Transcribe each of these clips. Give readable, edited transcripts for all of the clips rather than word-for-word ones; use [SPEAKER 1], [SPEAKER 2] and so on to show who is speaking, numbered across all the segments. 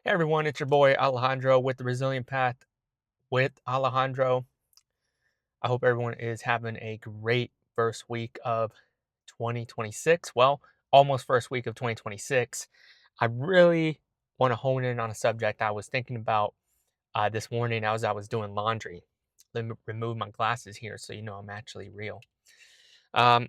[SPEAKER 1] Hey everyone, it's your boy Alejandro with the Resilient Path with Alejandro. I hope everyone is having a great first week of 2026. Well, almost first week of 2026. I really want to hone in on a subject I was thinking about this morning as I was doing laundry. Let me remove my glasses here so you know I'm actually real. Um,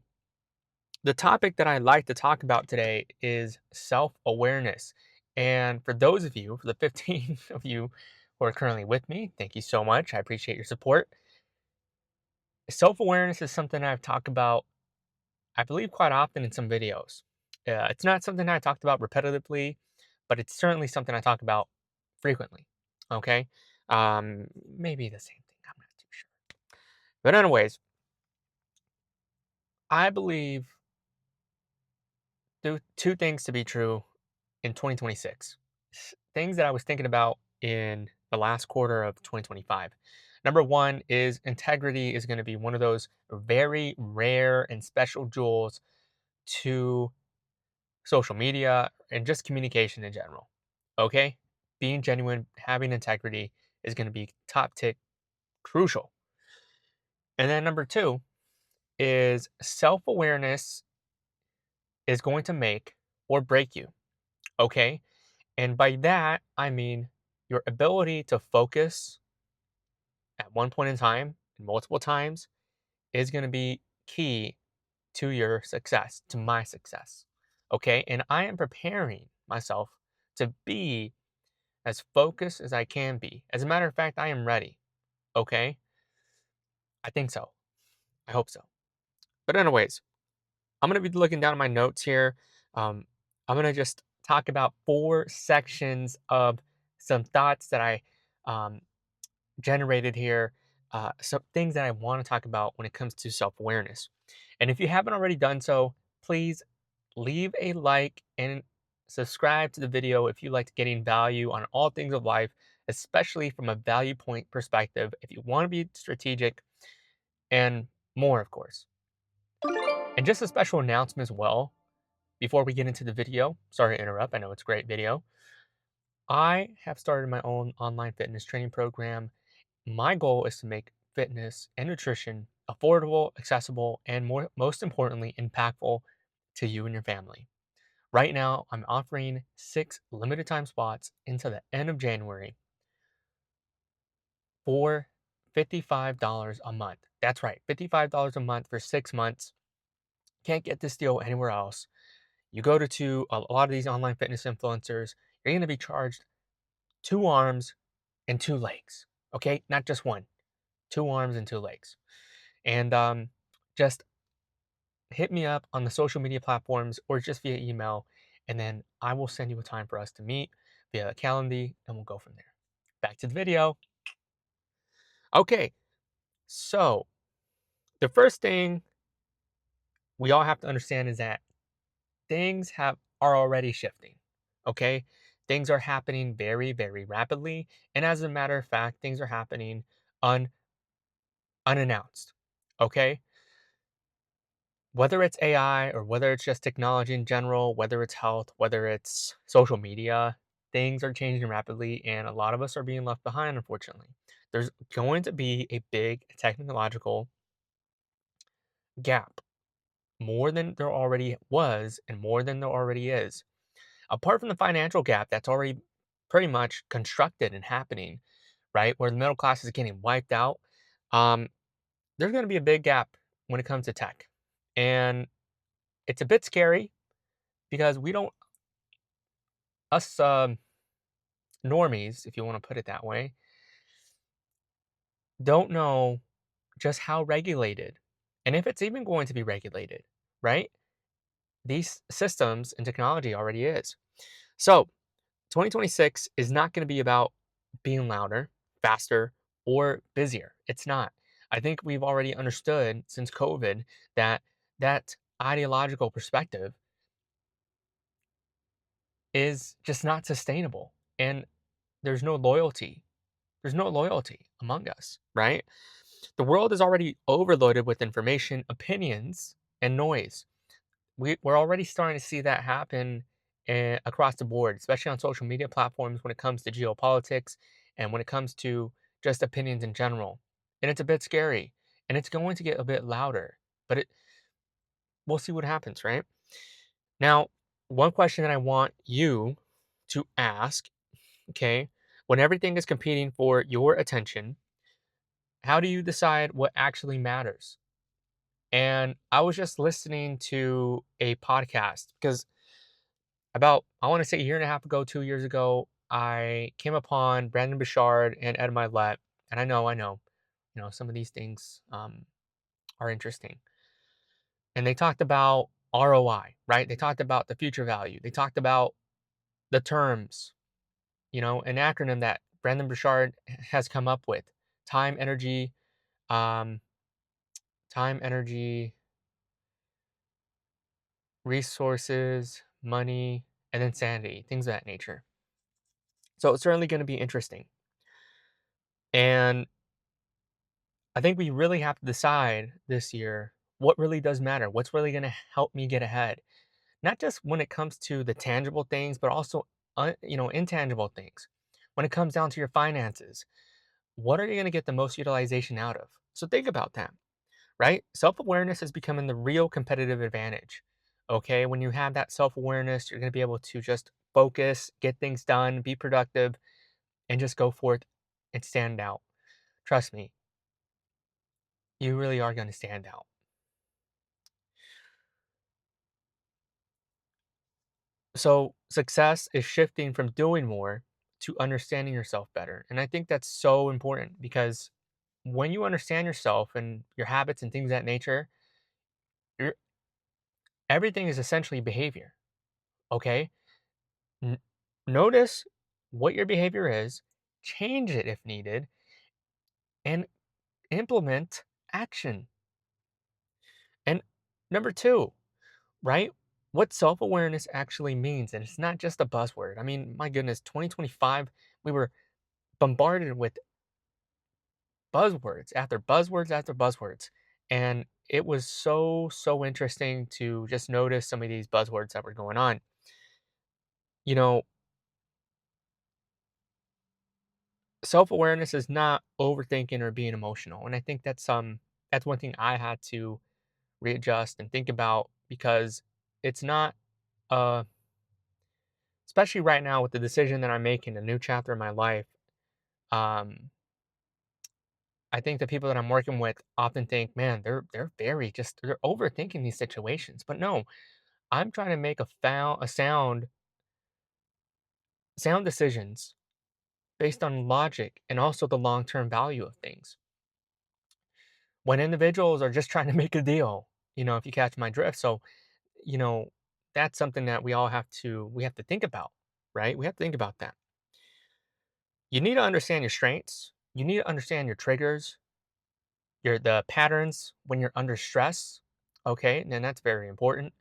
[SPEAKER 1] the topic that I'd like to talk about today is self awareness. And for those of you, for the 15 of you who are currently with me, thank you so much. I appreciate your support. Self awareness is something I've talked about, I believe, quite often in some videos. It's not something I talked about repetitively, but it's certainly something I talk about frequently. Okay. Maybe the same thing. I'm not too sure. But, anyways, I believe two things to be true in 2026. Things that I was thinking about in the last quarter of 2025. Number one is integrity is going to be one of those very rare and special jewels to social media and just communication in general. Okay? Being genuine, having integrity is going to be top tick crucial. And then number two is self awareness is going to make or break you. Okay? And by that, I mean your ability to focus at one point in time and multiple times is going to be key to your success, to my success. Okay. And I am preparing myself to be as focused as I can be. As a matter of fact, I am ready. Okay. I think so. I hope so. But, anyways, I'm going to be looking down at my notes here. I'm going to just talk about four sections of some thoughts that I um, generated here, some things that I want to talk about when it comes to self awareness. And if you haven't already done so, please leave a like and subscribe to the video if you like getting value on all things of life, especially from a value point perspective. If you want to be strategic and more, of course. And just a special announcement as well before we get into the video. Sorry to interrupt, I know it's a great video. I have started my own online fitness training program. My goal is to make fitness and nutrition affordable, accessible, and most importantly, impactful to you and your family. Right now, I'm offering 6 limited time spots until the end of January for $55 a month. That's right, $55 a month for 6 months. Can't get this deal anywhere else. You go to a lot of these online fitness influencers, you're going to be charged 2 arms and 2 legs. Okay, not just one, 2 arms and 2 legs. And just hit me up on the social media platforms or just via email, and then I will send you a time for us to meet via a calendar, and we'll go from there. Back to the video. Okay, so the first thing we all have to understand is that are already shifting. Okay, things are happening very, very rapidly, and as a matter of fact, things are happening un- unannounced. Okay, whether it's AI or whether it's just technology in general, whether it's health, whether it's social media, things are changing rapidly and a lot of us are being left behind, unfortunately. There's going to be a big technological gap, more than there already was and more than there already is. Apart from the financial gap that's already pretty much constructed and happening, right? Where the middle class is getting wiped out, um, there's going to be a big gap when it comes to tech. And it's a bit scary because we don't us normies, if you want to put it that way, don't know just how regulated and if it's even going to be regulated, right? These systems and technology already is. So 2026 is not going to be about being louder, faster, or busier. It's not. I think we've already understood since COVID that that ideological perspective is just not sustainable. And there's no loyalty. There's no loyalty among us, right? The world is already overloaded with information, opinions, and noise. We're already starting to see that happen across the board, especially on social media platforms when it comes to geopolitics and when it comes to just opinions in general. And it's a bit scary and it's going to get a bit louder, but we'll see what happens, right? Now, one question that I want you to ask, okay, when everything is competing for your attention, how do you decide what actually matters? And I was just listening to a podcast because about, I want to say a year and a half ago, 2 years ago, I came upon Brandon Bouchard and Ed Milet. And I know, some of these things are interesting. And they talked about ROI, right? They talked about the future value. They talked about the terms, an acronym that Brandon Bouchard has come up with: time, energy, um, time, energy, resources, money, and then sanity, things of that nature. So it's certainly going to be interesting. And I think we really have to decide this year what really does matter, what's really going to help me get ahead. Not just when it comes to the tangible things, but also intangible things. When it comes down to your finances, what are you going to get the most utilization out of? So think about that, right? Self-awareness is becoming the real competitive advantage. Okay, when you have that self-awareness, you're going to be able to just focus, get things done, be productive, and just go forth and stand out. Trust me, you really are going to stand out. So, success is shifting from doing more to understanding yourself better. And I think that's so important because when you understand yourself and your habits and things of that nature, your everything is essentially behavior. Okay? N- Notice what your behavior is, change it if needed, and implement action. And number two, right? What self awareness actually means. And it's not just a buzzword. I mean, my goodness, 2025, we were bombarded with buzzwords after buzzwords after buzzwords. And it was so interesting to just notice some of these buzzwords that were going on. You know, self awareness is not overthinking or being emotional. And I think that's one thing I had to readjust and think about because it's not uh especially right now with the decision that I'm making, a new chapter in my life. Um I think the people that I'm working with often think, man, they're very just they're overthinking these situations. But no, I'm trying to make a sound decisions based on logic and also the long-term value of things. When individuals are just trying to make a deal, if you catch my drift. So, you know, that's something that we have to think about, right? We have to think about that. You need to understand your strengths. You need to understand your triggers, the patterns when you're under stress. Okay, and that's very important.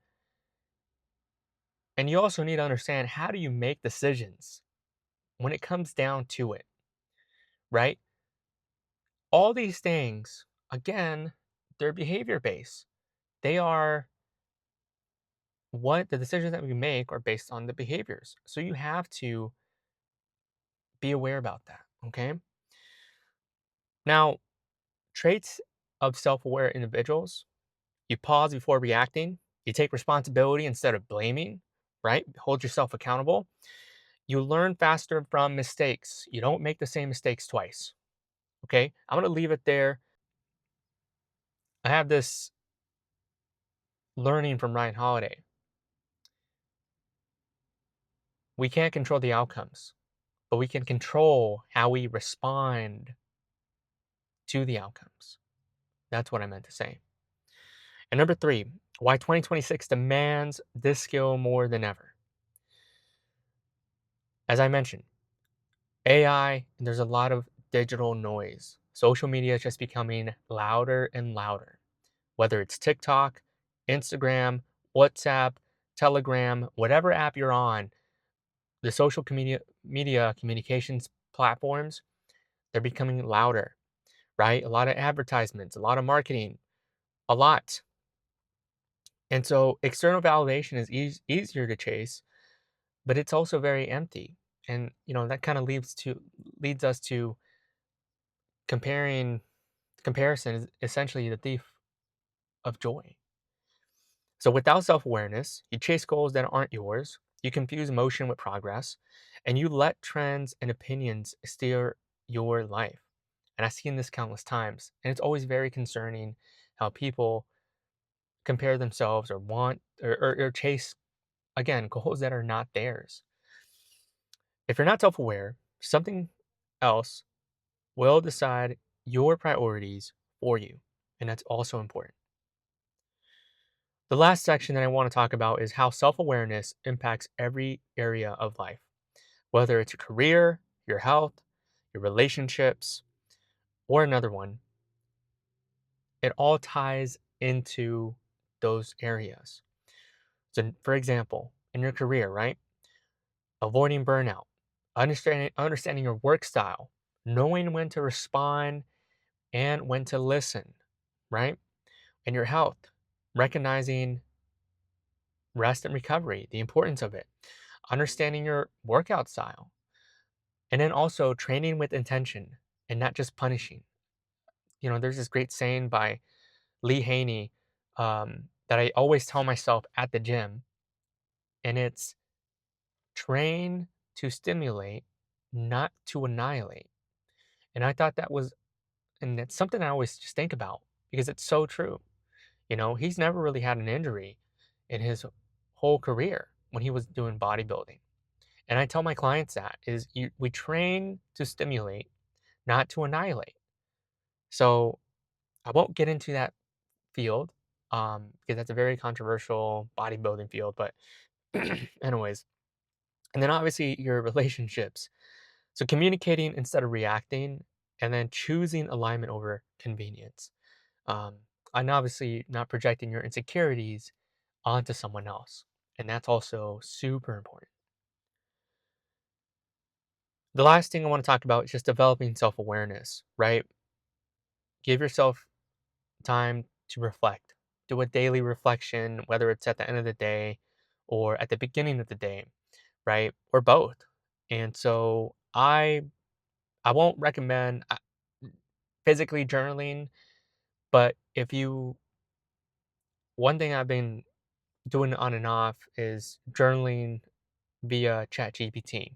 [SPEAKER 1] And you also need to understand how do you make decisions when it comes down to it, right? All these things, again, they're behavior based. They are what the decisions that we make are based on the behaviors. So you have to be aware about that. Okay. Now, traits of self aware individuals: you pause before reacting, you take responsibility instead of blaming, right? Hold yourself accountable. You learn faster from mistakes. You don't make the same mistakes twice. Okay. I'm going to leave it there. I have this learning from Ryan Holiday. We can't control the outcomes, but we can control how we respond to the outcomes. That's what I meant to say. And number three, why 2026 demands this skill more than ever. As I mentioned, AI, and there's a lot of digital noise. Social media is just becoming louder and louder. Whether it's TikTok, Instagram, WhatsApp, Telegram, whatever app you're on, the social media communications platforms, they're becoming louder, right? A lot of advertisements, a lot of marketing, a lot. And so external validation is easier to chase, but it's also very empty. And that kind of leads us to comparing comparison is essentially the thief of joy. So without self-awareness, you chase goals that aren't yours, you confuse motion with progress, and you let trends and opinions steer your life. And I've seen this countless times, and it's always very concerning how people compare themselves or want or chase again goals that are not theirs. If you're not self-aware, something else will decide your priorities for you, and that's also important. The last section that I want to talk about is how self awareness impacts every area of life, whether it's your career, your health, your relationships, or another one. It all ties into those areas. So, for example, in your career, right? Avoiding burnout, understanding your work style, knowing when to respond and when to listen, right? And your health, recognizing rest and recovery, the importance of it, understanding your workout style, and then also training with intention and not just punishing. There's this great saying by Lee Haney that I always tell myself at the gym, and it's train to stimulate, not to annihilate. And I thought that was, and it's something I always just think about because it's so true. He's never really had an injury in his whole career when he was doing bodybuilding. And I tell my clients that is we train to stimulate, not to annihilate. So I won't get into that field because that's a very controversial bodybuilding field. But anyways, and then obviously your relationships. So communicating instead of reacting, and then choosing alignment over convenience. Um, and obviously not projecting your insecurities onto someone else, and that's also super important. The last thing I want to talk about is just developing self awareness, right? Give yourself time to reflect. Do a daily reflection, whether it's at the end of the day or at the beginning of the day, right? Or both. And so I won't recommend physically journaling, but if you one thing I've been doing on and off is journaling via ChatGPT.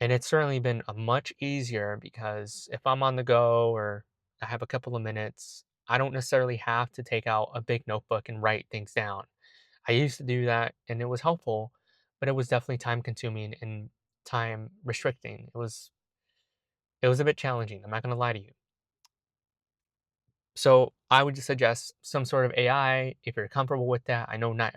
[SPEAKER 1] And it's certainly been a much easier because if I'm on the go or I have a couple of minutes, I don't necessarily have to take out a big notebook and write things down. I used to do that and it was helpful, but it was definitely time consuming and time restricting. It was a bit challenging. I'm not going to lie to you. So I would just suggest some sort of AI if you're comfortable with that. I know not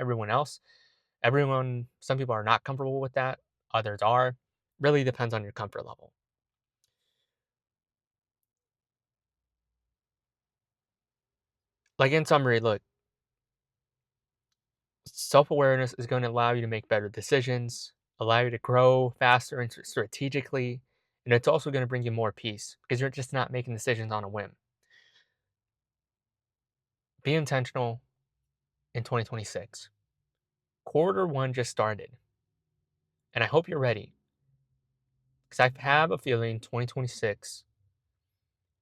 [SPEAKER 1] some people are not comfortable with that, others are. Really depends on your comfort level. Like in summary, look, self awareness is going to allow you to make better decisions, allow you to grow faster and strategically, and it's also going to bring you more peace because you're just not making decisions on a whim. Be intentional in 2026. Quarter one just started, and I hope you're ready because I have a feeling 2026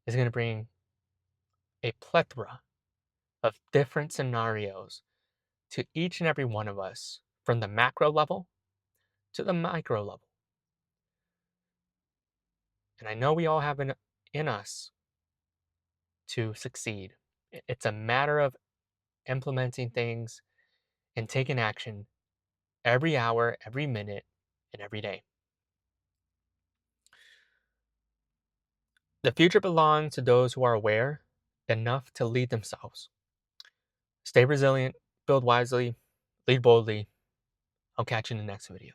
[SPEAKER 1] is going to bring a plethora of different scenarios to each and every one of us from the macro level to the micro level. And I know we all have in us to succeed. It's a matter of implementing things and taking action every hour, every minute, and every day. The future belongs to those who are aware enough to lead themselves. Stay resilient, build wisely, lead boldly. I'll catch you in the next video.